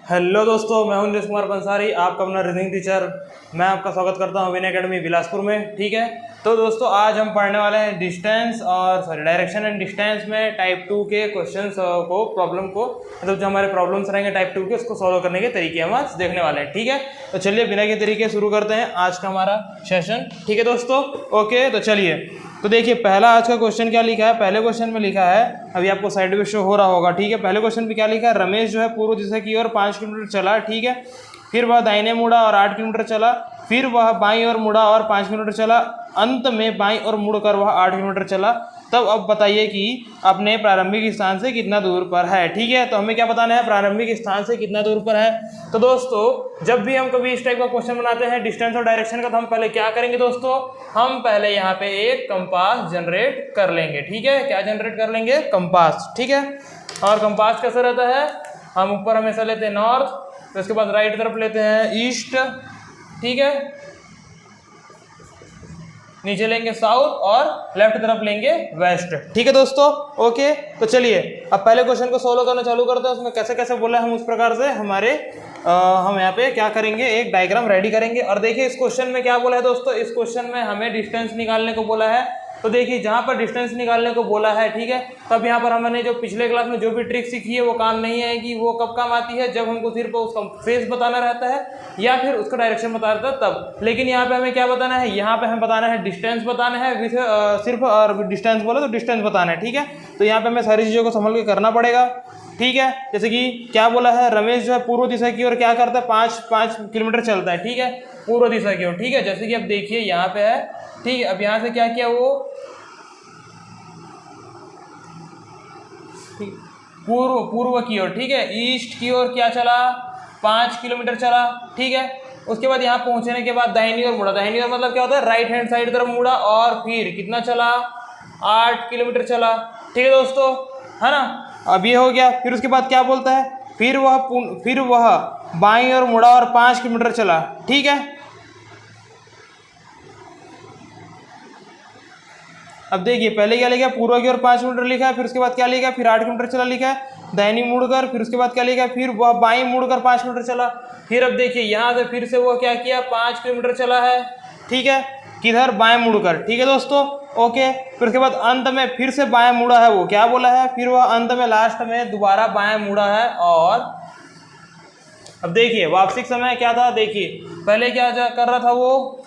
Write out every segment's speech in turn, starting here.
Hello दोस्तों, मैं हूं नीरज कुमार पंसारी, आपका अपना रीजनिंग टीचर। मैं आपका स्वागत करता हूं विनय अकेडमी बिलासपुर में। ठीक है, तो दोस्तों आज हम पढ़ने वाले हैं डिस्टेंस और डायरेक्शन एंड डिस्टेंस में टाइप 2 के क्वेश्चंस को, प्रॉब्लम को, मतलब जो हमारे प्रॉब्लम्स रहेंगे टाइप 2 के, उसको सॉल्व करने के तरीके हम आज देखने वाले हैं। ठीक है, तो चलिए बिना के तरीके शुरू करते हैं आज का हमारा सेशन। ठीक है दोस्तों, ओके, तो चलिए। तो देखिए पहला आज का क्वेश्चन क्या लिखा है। पहले क्वेश्चन में लिखा है, अभी आपको साइड में शो हो रहा होगा। ठीक है, पहले क्वेश्चन में क्या लिखा है, रमेश जो है पूर्व दिशा की ओर 5 किलोमीटर चला। ठीक है, फिर वह दाहिने मुड़ा और 8 किलोमीटर चला, फिर वह बाईं ओर मुड़ा और 5 किलोमीटर चला, अंत में बाईं ओर मुड़कर वह 8 किलोमीटर चला। तब अब बताइए कि अपने प्रारंभिक स्थान से कितना दूर पर है। ठीक है, तो हमें क्या बताना है, प्रारंभिक स्थान से कितना दूर पर है। तो दोस्तों जब भी हम कभी इस टाइप का क्वेश्चन बनाते हैं डिस्टेंस और डायरेक्शन का, तो हम पहले क्या करेंगे दोस्तों, हम पहले यहाँ पे एक कंपास जनरेट कर लेंगे। ठीक है, क्या जनरेट कर लेंगे, कंपास। ठीक है, और कंपास कैसा रहता है, हम ऊपर हमेशा लेते हैं नॉर्थ, तो इसके बाद राइट तरफ लेते हैं ईस्ट। ठीक है, नीचे लेंगे साउथ और लेफ्ट तरफ लेंगे वेस्ट। ठीक है दोस्तों, ओके, तो चलिए अब पहले क्वेश्चन को सोल्व करना चालू करते हैं। उसमें कैसे कैसे बोला है हम उस प्रकार से हम यहाँ पे क्या करेंगे, एक डायग्राम रेडी करेंगे। और देखिए इस क्वेश्चन में क्या बोला है दोस्तों, इस क्वेश्चन में हमें डिस्टेंस निकालने को बोला है। तो देखिए जहाँ पर डिस्टेंस निकालने को बोला है, ठीक है, तब यहाँ पर हमने जो पिछले क्लास में जो भी ट्रिक सीखी है वो काम नहीं आएगी। वो कब काम आती है, जब हमको सिर्फ उसका फेस बताना रहता है या फिर उसका डायरेक्शन बताना रहता है तब। लेकिन यहाँ पे हमें क्या बताना है, यहाँ पे हमें बताना है डिस्टेंस बताना है, सिर्फ और डिस्टेंस बोले तो डिस्टेंस बताना है। ठीक है, तो यहाँ पे हमें सारी चीज़ों को संभल के करना पड़ेगा। ठीक है, जैसे कि क्या बोला है, रमेश जो है पूर्व दिशा की ओर क्या करता है, 5 किलोमीटर चलता है। ठीक है, पूर्व दिशा की ओर। ठीक है, जैसे कि अब देखिए यहाँ पे है। ठीक है, अब यहाँ से क्या किया वो, पूर्व की ओर, ठीक है, ईस्ट की ओर क्या चला, 5 किलोमीटर चला। ठीक है, उसके बाद यहाँ पहुंचने के बाद दाहिनी ओर मुड़ा। दाहिनी ओर मतलब क्या होता है, राइट हैंड साइड तरफ मुड़ा और फिर कितना चला, 8 किलोमीटर चला। ठीक है दोस्तों, है ना। अब ये हो गया, फिर उसके बाद क्या बोलता है, फिर वह बाईं ओर मुड़ा और 5 किलोमीटर चला। ठीक है, अब देखिए पहले क्या लिखा है, पूर्व की ओर 5 किलोमीटर लिखा है, फिर उसके बाद क्या लिखा है, फिर 8 किलोमीटर चला लिखा है, दाहिनी मुड़कर, फिर उसके बाद क्या लिखा है, फिर वह बाईं मुड़कर 5 किलोमीटर चला। फिर अब देखिए यहाँ से फिर से वो क्या किया, 5 किलोमीटर चला है। ठीक है, किधर, बाएं मुड़कर। ठीक है दोस्तों, ओके, फिर उसके बाद अंत में फिर से बाएं मुड़ा है, वो क्या बोला है, फिर वह अंत में लास्ट में दोबारा बाएं मुड़ा है। और अब देखिए वापसी के समय क्या था, देखिए पहले क्या कर रहा था वो,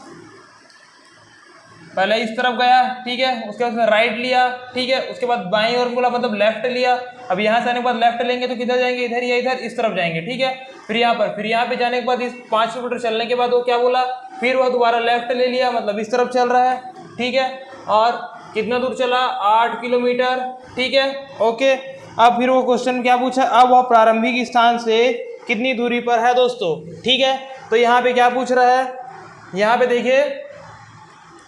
पहले इस तरफ गया। ठीक है, उसके बाद उसने राइट लिया। ठीक है, उसके बाद बाईं ओर मुड़ा मतलब लेफ्ट लिया। अब यहाँ से आने के बाद लेफ्ट लेंगे तो किधर जाएंगे, इधर या इधर, इस तरफ जाएंगे। ठीक है, फिर यहाँ पे जाने के बाद इस 5 किलोमीटर चलने के बाद वो क्या बोला, फिर वह दोबारा लेफ्ट ले लिया, मतलब इस तरफ चल रहा है। ठीक है, और कितना दूर चला, 8 किलोमीटर। ठीक है, ओके, अब फिर वो क्वेश्चन क्या पूछा, अब वह प्रारंभिक स्थान से कितनी दूरी पर है दोस्तों। ठीक है, तो यहाँ पे क्या पूछ रहा है, यहाँ पे देखिए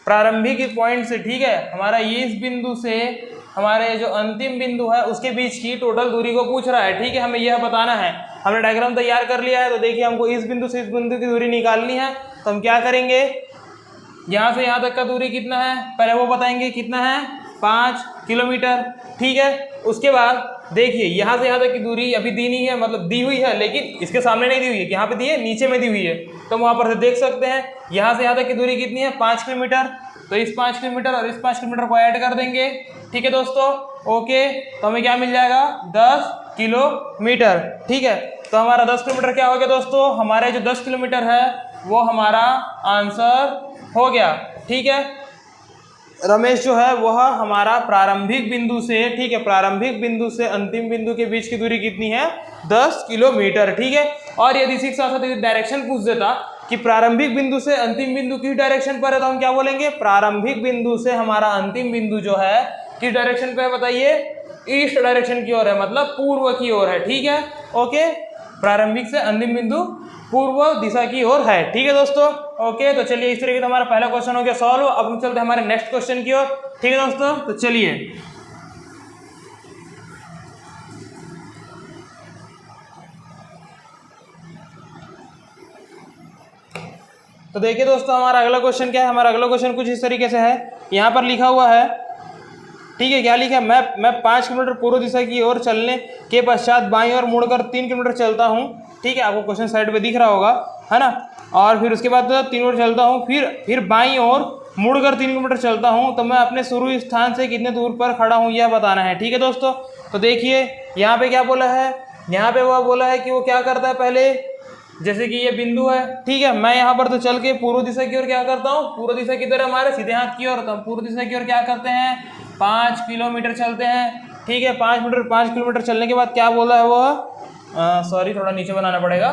प्रारंभिक पॉइंट से, ठीक है, हमारा ये इस बिंदु से हमारे जो अंतिम बिंदु है उसके बीच की टोटल दूरी को पूछ रहा है। ठीक है, हमें यह बताना है। हमने डायग्राम तैयार कर लिया है, तो देखिए हमको इस बिंदु से इस बिंदु की दूरी निकालनी है। तो हम क्या करेंगे, यहाँ से यहाँ तक का दूरी कितना है, पहले वो बताएंगे कितना है, 5 किलोमीटर। ठीक है, उसके बाद देखिए यहाँ से यहाँ तक की दूरी अभी दी नहीं है, मतलब दी हुई है लेकिन इसके सामने नहीं दी हुई है, यहाँ पे दी है, नीचे में दी हुई है। तो हम वहाँ पर से देख सकते हैं यहाँ से यहाँ तक की दूरी कितनी है, 5 किलोमीटर। तो इस 5 किलोमीटर और इस 5 किलोमीटर को ऐड कर देंगे। ठीक है दोस्तों, ओके, तो हमें क्या मिल जाएगा, 10 किलोमीटर। ठीक है, तो हमारा 10 किलोमीटर क्या हो गया दोस्तों, हमारे जो 10 किलोमीटर है वो हमारा आंसर हो गया। ठीक है, रमेश जो है वह हमारा प्रारंभिक बिंदु से, ठीक है, प्रारंभिक बिंदु से अंतिम बिंदु के बीच की दूरी कितनी है, 10 किलोमीटर। ठीक है, और यदि इसी के साथ साथ डायरेक्शन पूछ देता कि प्रारंभिक बिंदु से अंतिम बिंदु किस डायरेक्शन पर है, तो हम क्या बोलेंगे, प्रारंभिक बिंदु से हमारा अंतिम बिंदु जो है किस डायरेक्शन पे है बताइए, ईस्ट डायरेक्शन की ओर है, मतलब पूर्व की ओर है। ठीक है, ओके, प्रारंभिक से अंतिम बिंदु पूर्व दिशा की ओर है। ठीक है दोस्तों, ओके, तो चलिए इस तरीके से हमारा पहला क्वेश्चन हो गया सॉल्व। अब हम चलते हैं हमारे नेक्स्ट क्वेश्चन की ओर। ठीक है दोस्तों, तो चलिए तो देखिए दोस्तों हमारा अगला क्वेश्चन क्या है, हमारा अगला क्वेश्चन कुछ इस तरीके से है। यहाँ पर लिखा हुआ है ठीक है, क्या लिखा है, मैं 5 किलोमीटर पूर्व दिशा की ओर चलने के पश्चात बाईं ओर मुड़कर 3 किलोमीटर चलता हूँ। ठीक है, आपको क्वेश्चन साइड पे दिख रहा होगा, है ना। और फिर उसके बाद 3 किलोमीटर चलता हूँ, फिर बाईं ओर मुड़कर 3 किलोमीटर चलता हूँ, तो मैं अपने शुरू स्थान से कितने दूर पर खड़ा हूँ यह बताना है। ठीक है दोस्तों, तो देखिए यहाँ पे क्या बोला है, यहाँ पे वह बोला है कि वो क्या करता है पहले, जैसे कि ये बिंदु है, ठीक है, मैं यहाँ पर तो चल के पूर्व दिशा की ओर क्या करता हूँ, पूर्व दिशा की तरह हमारे सीधे हाथ की ओर, तो हम पूर्व दिशा की ओर क्या करते हैं, 5 किलोमीटर चलते हैं। ठीक है, 5 किलोमीटर चलने के बाद क्या बोला है वो, सॉरी थोड़ा नीचे बनाना पड़ेगा,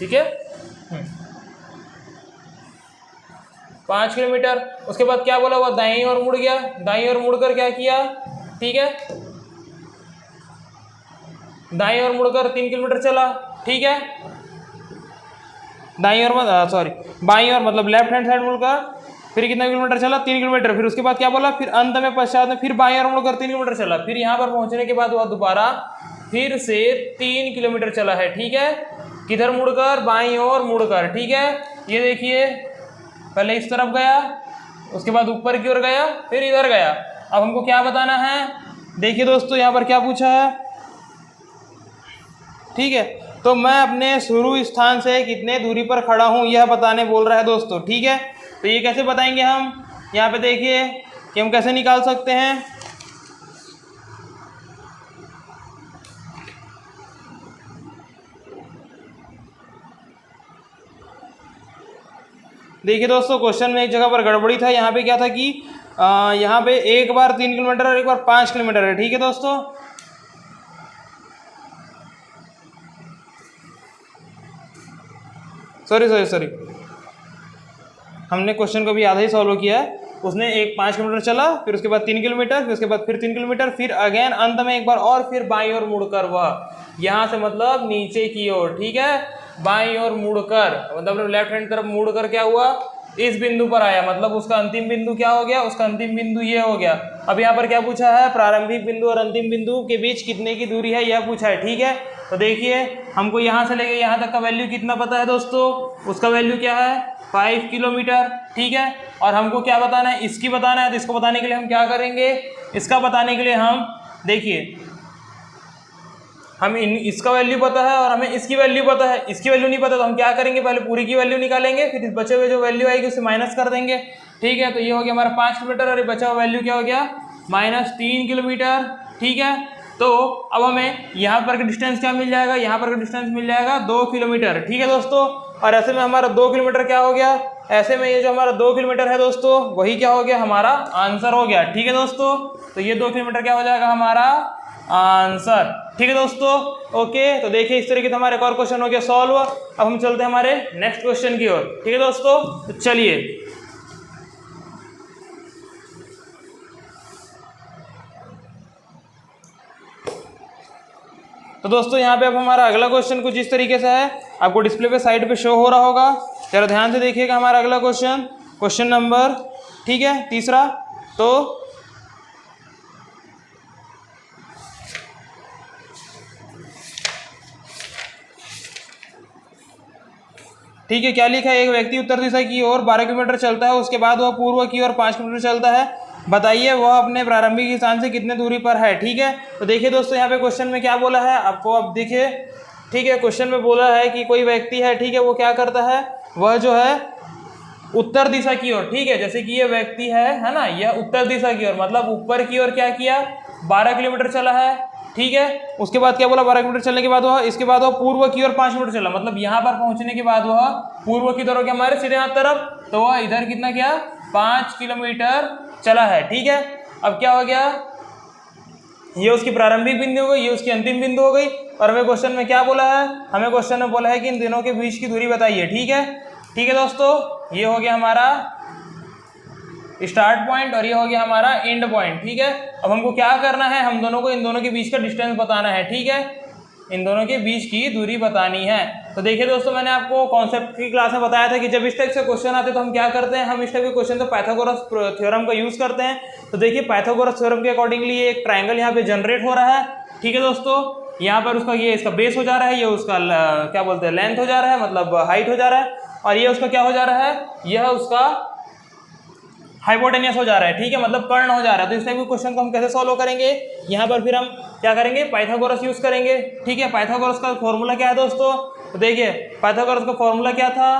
ठीक है, 5 किलोमीटर। उसके बाद क्या बोला, वो दाईं ओर मुड़ गया, दाईं ओर मुड़कर क्या किया, ठीक है, दाईं ओर मुड़कर 3 किलोमीटर चला। ठीक है, दाईं ओर बाईं ओर मतलब लेफ्ट हैंड साइड मुड़कर फिर कितना किलोमीटर चला, 3 किलोमीटर। फिर उसके बाद क्या बोला, फिर अंत में पश्चात में फिर बाईं ओर मुड़कर 3 किलोमीटर चला। फिर यहाँ पर पहुंचने के बाद वह दोबारा फिर से 3 किलोमीटर चला है। ठीक है, किधर मुड़कर, बाईं ओर मुड़कर। ठीक है, ये देखिए पहले इस तरफ गया, उसके बाद ऊपर की ओर गया, फिर इधर गया। अब हमको क्या बताना है, देखिए दोस्तों यहाँ पर क्या पूछा है, ठीक है, तो मैं अपने शुरू स्थान से कितने दूरी पर खड़ा हूँ यह बताने बोल रहा है दोस्तों। ठीक है, तो ये कैसे बताएंगे हम, यहाँ पे देखिए कि हम कैसे निकाल सकते हैं। देखिए दोस्तों क्वेश्चन में एक जगह पर गड़बड़ी था, यहाँ पे क्या था कि यहाँ पे एक बार 3 किलोमीटर और एक बार 5 किलोमीटर है। ठीक है दोस्तों, सॉरी हमने क्वेश्चन को भी आधा ही सॉल्व किया है। उसने 5 किलोमीटर चला, फिर उसके बाद 3 किलोमीटर, फिर उसके बाद फिर 3 किलोमीटर, फिर अगेन अंत में एक बार और फिर बाईं ओर मुड़कर वह यहाँ से मतलब नीचे की ओर, ठीक है, बाईं ओर मुड़कर मतलब लेफ्ट हैंड तरफ मुड़कर क्या हुआ, इस बिंदु पर आया, मतलब उसका अंतिम बिंदु क्या हो गया, उसका अंतिम बिंदु ये हो गया। अब यहाँ पर क्या पूछा है, प्रारंभिक बिंदु और अंतिम बिंदु के बीच कितने की दूरी है यह पूछा है। ठीक है, तो देखिए हमको यहाँ से लेके यहाँ तक का वैल्यू कितना पता है दोस्तों, उसका वैल्यू क्या है, 5 किलोमीटर। ठीक है, और हमको क्या बताना है, इसकी बताना है, तो इसको बताने के लिए हम क्या करेंगे, इसका बताने के लिए हम देखिए हम इसका वैल्यू पता है और हमें इसकी वैल्यू पता है, इसकी वैल्यू नहीं पता तो हम क्या करेंगे, पहले पूरी की वैल्यू निकालेंगे, फिर इस बचे हुए जो वैल्यू आएगी उसे माइनस कर देंगे। ठीक है, तो ये हो गया हमारा 5 किलोमीटर और ये बचा हुआ वैल्यू क्या हो गया, -3 किलोमीटर। ठीक है, तो अब हमें यहाँ पर का डिस्टेंस क्या मिल जाएगा, यहाँ पर का डिस्टेंस मिल जाएगा 2 किलोमीटर। ठीक है दोस्तों, और ऐसे में हमारा 2 किलोमीटर क्या हो गया, ऐसे में ये जो हमारा 2 किलोमीटर है दोस्तों वही क्या हो गया, हमारा आंसर हो गया। ठीक है दोस्तों, तो ये 2 किलोमीटर क्या हो जाएगा, हमारा आंसर। ठीक है दोस्तों, ओके, तो देखिए इस तरीके से हमारे एक और क्वेश्चन हो गया सॉल्व। अब हम चलते हैं हमारे नेक्स्ट क्वेश्चन की ओर। ठीक है दोस्तों, तो चलिए तो दोस्तों यहाँ पे अब हमारा अगला क्वेश्चन कुछ इस तरीके से है, आपको डिस्प्ले पे साइड पे शो हो रहा होगा, जरा ध्यान से देखिएगा हमारा अगला क्वेश्चन नंबर, ठीक है, तीसरा। तो ठीक है, क्या लिखा है, एक व्यक्ति उत्तर दिशा की ओर 12 किलोमीटर चलता है, उसके बाद वह पूर्व की ओर 5 किलोमीटर चलता है, बताइए वह अपने प्रारंभिक स्थान से कितने दूरी पर है। ठीक है, तो देखिए दोस्तों यहाँ पे क्वेश्चन में क्या बोला है आपको, अब देखिए, ठीक है, क्वेश्चन में बोला है कि कोई व्यक्ति है, ठीक है, वो क्या करता है, वह जो है उत्तर दिशा की ओर, ठीक है, जैसे कि ये व्यक्ति है ना, यह उत्तर दिशा की ओर मतलब ऊपर की ओर क्या किया, 12 किलोमीटर चला है। ठीक है, उसके बाद क्या बोला, 12 किलोमीटर चलने के बाद वह इसके बाद वह पूर्व की ओर 5 किलोमीटर चला, मतलब यहाँ पर पहुंचने के बाद वह पूर्व की तरफ क्या, हमारे सीधे हाथ तरफ, तो वह इधर कितना किया, 5 किलोमीटर चला है। ठीक है, अब क्या हो गया, ये उसकी प्रारंभिक बिंदु हो गई, ये उसकी अंतिम बिंदु हो गई, और हमें क्वेश्चन में क्या बोला है, हमें क्वेश्चन में बोला है कि इन दोनों के बीच की दूरी बताइए। ठीक है दोस्तों, ये हो गया हमारा स्टार्ट पॉइंट और ये हो गया हमारा एंड पॉइंट। ठीक है, अब हमको क्या करना है, हम दोनों को इन दोनों के बीच का डिस्टेंस बताना है। ठीक है, इन दोनों के बीच की दूरी बतानी है। तो देखिए दोस्तों, मैंने आपको कॉन्सेप्ट की क्लास में बताया था कि जब इस टाइप से क्वेश्चन आते हैं तो हम क्या करते हैं, हम इस टाइप के क्वेश्चन तो पाइथागोरस थ्योरम का यूज करते हैं। तो देखिए पाइथागोरस थ्योरम के अकॉर्डिंगली एक ट्राइंगल यहाँ पे जनरेट हो रहा है। ठीक है दोस्तों, यहाँ पर उसका ये इसका बेस हो जा रहा है, ये उसका क्या बोलते हैं लेंथ हो जा रहा है, मतलब हाइट हो जा रहा है, और ये उसका क्या हो जा रहा है, यह उसका हाइपोटेनियस हो जा रहा है, ठीक है, मतलब कर्ण हो जा रहा है। तो इस टाइप के क्वेश्चन को हम कैसे सॉल्व करेंगे, यहाँ पर फिर हम क्या करेंगे, पाइथागोरस यूज करेंगे, ठीक है। पाइथागोरस का फॉर्मूला क्या है दोस्तों, तो देखिए पाइथागोरस का फॉर्मूला क्या था,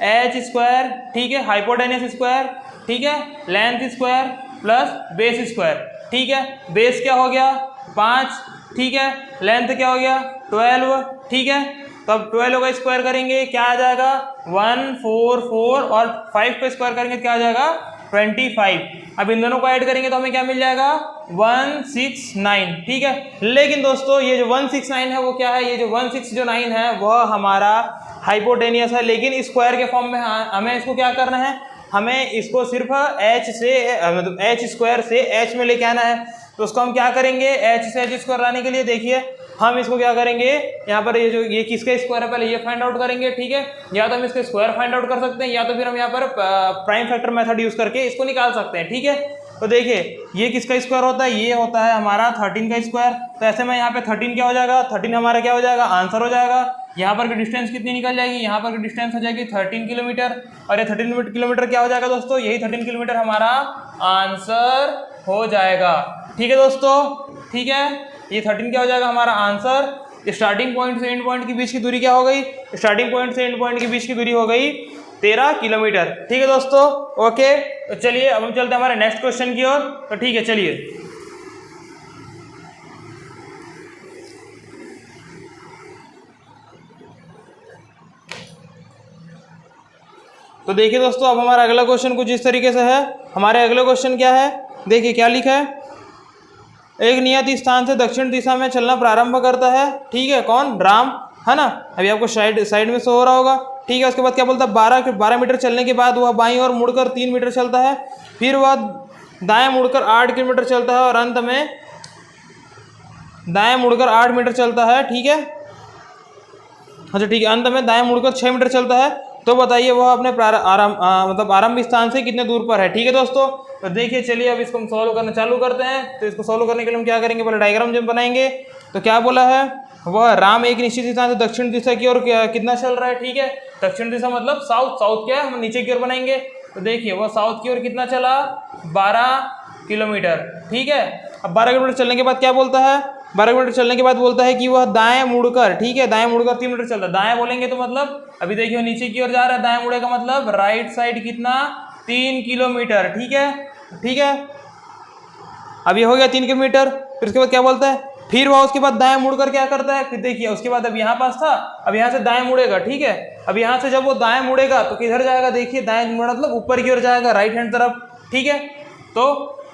एच स्क्वायर, ठीक है, हाइपोटेनियस स्क्वायर, ठीक है, length square plus base square, ठीक है। बेस क्या हो गया 5, ठीक है, लेंथ क्या हो गया 12, ठीक है। तो अब 12 का स्क्वायर करेंगे क्या आ जाएगा 144 और 5 का स्क्वायर करेंगे क्या आ जाएगा 25। अब इन दोनों को ऐड करेंगे तो हमें क्या मिल जाएगा 169, ठीक है। लेकिन दोस्तों ये जो 169 है वो क्या है, ये जो 169 है वह हमारा हाइपोटेनियस है, लेकिन स्क्वायर के फॉर्म में हमें इसको क्या करना है, हमें इसको सिर्फ h से मतलब h स्क्वायर से h में लेके आना है। तो उसको हम क्या करेंगे, h से h स्क्वायर लाने के लिए देखिए हम इसको क्या करेंगे, यहाँ पर ये किसका स्क्वायर है पहले ये फाइंड आउट करेंगे, ठीक है। या तो हम इसका स्क्वायर फाइंड आउट कर सकते हैं या तो फिर हम यहाँ पर प्राइम फैक्टर मेथड यूज करके इसको निकाल सकते हैं, ठीक है। तो देखिए ये किसका स्क्वायर होता है, ये होता है हमारा 13 का स्क्वायर। तो ऐसे में यहाँ पे 13 क्या हो जाएगा, 13 हमारा क्या हो जाएगा आंसर हो जाएगा। यहाँ पर की डिस्टेंस कितनी निकल जाएगी, यहाँ पर की डिस्टेंस हो जाएगी 13 किलोमीटर, और ये 13 किलोमीटर क्या हो जाएगा दोस्तों, यही 13 किलोमीटर हमारा आंसर हो जाएगा, ठीक है दोस्तों, ठीक है। ये 13 क्या हो जाएगा हमारा आंसर। स्टार्टिंग पॉइंट से एंड पॉइंट के बीच की दूरी क्या हो गई, स्टार्टिंग पॉइंट से एंड पॉइंट के बीच की दूरी हो गई 13 किलोमीटर, ठीक है दोस्तों, ओके। तो चलिए अब हम चलते हैं हमारे नेक्स्ट क्वेश्चन की ओर। तो ठीक है चलिए, तो देखिए दोस्तों अब हमारा अगला क्वेश्चन कुछ इस तरीके से है। हमारे अगले क्वेश्चन क्या है, देखिए क्या लिखा है, एक नियत स्थान से दक्षिण दिशा में चलना प्रारंभ करता है, ठीक है, कौन, राम, है ना। अभी आपको साइड में शो हो रहा होगा, ठीक है। उसके बाद क्या बोलता है 12 मीटर चलने के बाद वह बाईं ओर मुड़कर 3 मीटर चलता है, फिर वह दाएं मुड़कर 8 किलोमीटर चलता है और अंत में दाएं मुड़कर 8 मीटर चलता है, ठीक है। अच्छा ठीक है, अंत में दाएं मुड़कर 6 मीटर चलता है। तो बताइए वह अपने मतलब आरंभ स्थान से कितने दूर पर है, ठीक है दोस्तों। तो देखिए चलिए अब इसको हम सॉल्व करना चालू करते हैं। तो इसको सॉल्व करने के लिए हम क्या करेंगे, पहले डायग्राम जब बनाएंगे। तो क्या बोला है, वह राम एक निश्चित स्थान से दक्षिण दिशा की ओर कितना चल रहा है, ठीक है। दक्षिण दिशा मतलब साउथ, साउथ क्या है, हम नीचे की ओर बनाएंगे। तो देखिए वह साउथ की ओर कितना चला 12 किलोमीटर, ठीक है। अब 12 किलोमीटर चलने के बाद क्या बोलता है, 12 किलोमीटर चलने के बाद बोलता है कि वह दाएं मुड़कर, ठीक है, दाएं मुड़कर 3 मीटर चलता है। दाएं बोलेंगे तो मतलब अभी देखिए नीचे की ओर जा रहा है, दाएं मुड़ेगा मतलब राइट साइड कितना 3 किलोमीटर, ठीक है, ठीक है। अब ये हो गया 3 किलोमीटर। फिर उसके बाद क्या बोलता है, फिर वह उसके बाद दाएं मुड़कर क्या करता है, फिर देखिए उसके बाद अब यहाँ पास था, अब यहाँ से दाएं मुड़ेगा, ठीक है। अब यहाँ से जब वो दाएं मुड़ेगा तो किधर जाएगा, देखिए दाएं मुड़ा मतलब ऊपर की ओर जाएगा, राइट हैंड तरफ, ठीक है। तो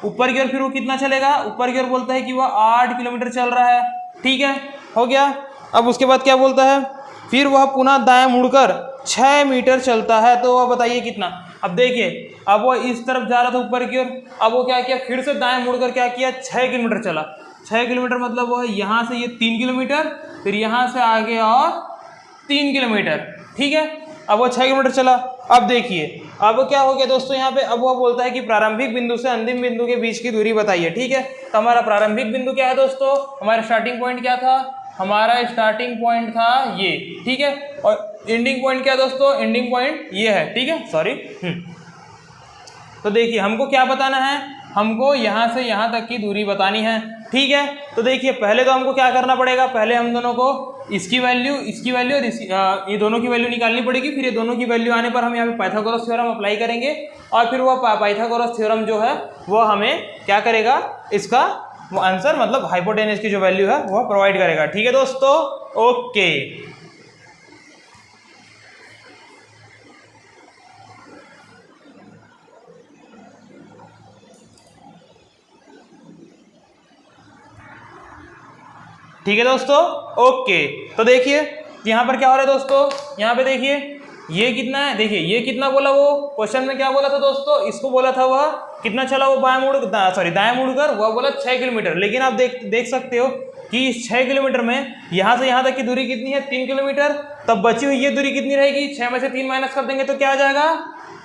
ऊपर की ओर फिर वो कितना चलेगा, ऊपर की ओर बोलता है कि वह 8 किलोमीटर चल रहा है, ठीक है, हो गया। अब उसके बाद क्या बोलता है, फिर वह पुनः दाएं मुड़कर 6 मीटर चलता है। तो वह बताइए कितना। अब देखिए अब वो इस तरफ जा रहा था ऊपर की ओर, अब वो क्या किया, फिर से दाएं मुड़कर क्या किया 6 किलोमीटर चला। 6 किलोमीटर मतलब वो यहाँ से ये 3 किलोमीटर, फिर यहाँ से आगे और 3 किलोमीटर, ठीक है। अब वो 6 किलोमीटर चला। अब देखिए अब क्या हो गया दोस्तों यहाँ पे, अब वो बोलता है कि प्रारंभिक बिंदु से अंतिम बिंदु के बीच की दूरी बताइए, ठीक है। तो हमारा प्रारंभिक बिंदु क्या है दोस्तों, हमारा स्टार्टिंग पॉइंट क्या था, हमारा स्टार्टिंग पॉइंट था ये, ठीक है। और एंडिंग पॉइंट क्या दोस्तों, एंडिंग पॉइंट ये है, ठीक है, सॉरी। तो देखिए हमको क्या बताना है, हमको यहाँ से यहाँ तक की दूरी बतानी है, ठीक है। तो देखिए पहले तो हमको क्या करना पड़ेगा, पहले हम दोनों को इसकी वैल्यू और ये दोनों की वैल्यू निकालनी पड़ेगी। फिर ये दोनों की वैल्यू आने पर हम यहाँ पे पाइथागोरस थ्योरम अप्लाई करेंगे, और फिर वह पाइथागोरस थ्योरम जो है वो हमें क्या करेगा, इसका वो आंसर मतलब हाइपोटेनस की जो वैल्यू है वो प्रोवाइड करेगा, ठीक है दोस्तों, ओके। ठीक है दोस्तों, ओके। तो देखिए यहाँ पर क्या हो रहा है दोस्तों, यहाँ पे देखिए ये कितना है, देखिए ये कितना बोला, वो क्वेश्चन में क्या बोला था दोस्तों, इसको बोला था वह कितना चला, वो दाएं मुड़कर वह बोला 6 किलोमीटर। लेकिन आप देख सकते हो कि इस 6 किलोमीटर में यहाँ से यहाँ तक की दूरी कितनी है 3 किलोमीटर। तब बची हुई ये दूरी कितनी रहेगी, 6 में से 3 माइनस कर देंगे तो क्या आ जाएगा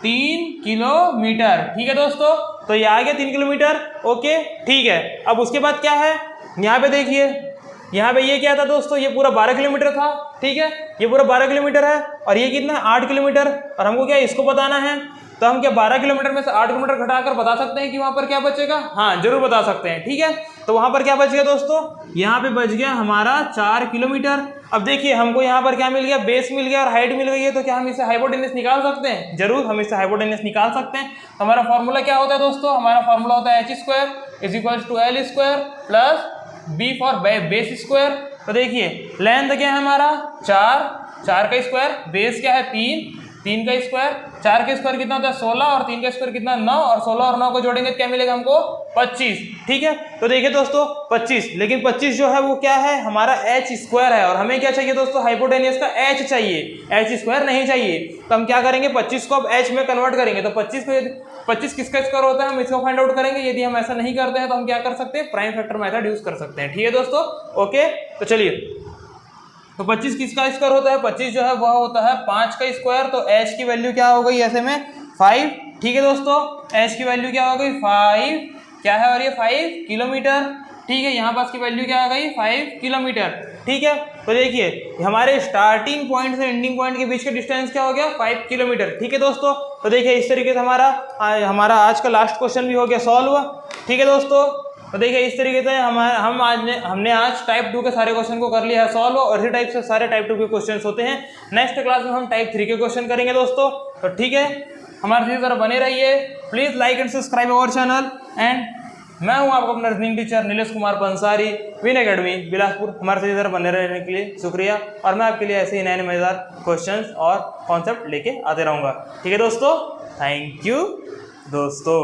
3 किलोमीटर, ठीक है दोस्तों। तो ये आ गया 3 किलोमीटर, ओके, ठीक है। अब उसके बाद क्या है, यहाँ पे देखिए, यहाँ पे ये क्या था दोस्तों, ये पूरा 12 किलोमीटर था, ठीक है, ये पूरा 12 किलोमीटर है, और ये कितना है 8 किलोमीटर, और हमको क्या इसको बताना है। तो हम क्या 12 किलोमीटर में से 8 किलोमीटर घटाकर बता सकते हैं कि वहां पर क्या बचेगा? हाँ जरूर बता सकते हैं। ठीक है, तो वहां पर क्या बच गया दोस्तों? यहाँ पे बच गया हमारा 4 किलोमीटर। अब देखिए हमको यहाँ पर क्या मिल गया? बेस मिल गया और हाइट मिल गई है, तो क्या हम इससे हाइपोटेनस निकाल सकते हैं? जरूर हम इससे हाइपोटेनस निकाल सकते हैं। तो हमारा फॉर्मूला क्या होता है दोस्तों? हमारा फॉर्मूला होता है h² is equal to l square plus b for base square. तो देखिए लेंथ क्या है हमारा? 4 का स्क्वायर, बेस क्या है 3 का स्क्वायर, 4 का स्क्वायर कितना होता है 16 और 3 का स्क्वायर कितना 9, और 16 और 9 को जोड़ेंगे तो क्या मिलेगा हमको? 25। ठीक है, तो देखिए दोस्तों 25, लेकिन 25 जो है वो क्या है? हमारा h² है, और हमें क्या चाहिए दोस्तों? हाइपोटेनियस का h चाहिए, h² नहीं चाहिए। तो हम क्या करेंगे? 25 को अब h में कन्वर्ट करेंगे। तो 25 किसका स्क्वायर होता है हम इसको फाइंड आउट करेंगे। यदि हम ऐसा नहीं करते हैं तो हम क्या कर सकते हैं? प्राइम फैक्टर मेथड यूज कर सकते हैं। ठीक है दोस्तों, ओके। तो चलिए, तो 25 किसका स्क्वायर होता है? 25 जो है वह होता है 5 का स्क्वायर। तो h की वैल्यू क्या हो गई ऐसे में? 5। ठीक है दोस्तों, h की वैल्यू क्या हो गई? 5 क्या है? और ये 5 किलोमीटर। ठीक है, यहाँ पास की वैल्यू क्या आ गई? 5 किलोमीटर। ठीक है, तो देखिए हमारे स्टार्टिंग पॉइंट से एंडिंग पॉइंट के बीच का डिस्टेंस क्या हो गया? 5 किलोमीटर। ठीक है दोस्तों, तो देखिए इस तरीके से हमारा आज का लास्ट क्वेश्चन भी हो गया सॉल्व। ठीक है दोस्तों, तो देखिए इस तरीके से हमने आज टाइप 2 के सारे क्वेश्चन को कर लिया है सॉल्व, और इसी टाइप से सारे टाइप 2 के क्वेश्चन होते हैं। नेक्स्ट क्लास में हम टाइप 3 के क्वेश्चन करेंगे दोस्तों। तो ठीक है, हमारे तरह बने रहिए। Please like and subscribe our channel. And मैं हूं आपका अपना reasoning teacher Nilesh Kumar Pansari, Win Academy Bilaspur. हमारे तरह बने रहने के लिए शुक्रिया, और मैं आपके लिए ऐसे ही नए नए मजेदार क्वेश्चंस और कॉन्सेप्ट लेके आते रहूँगा। ठीक है दोस्तों, थैंक यू दोस्तों।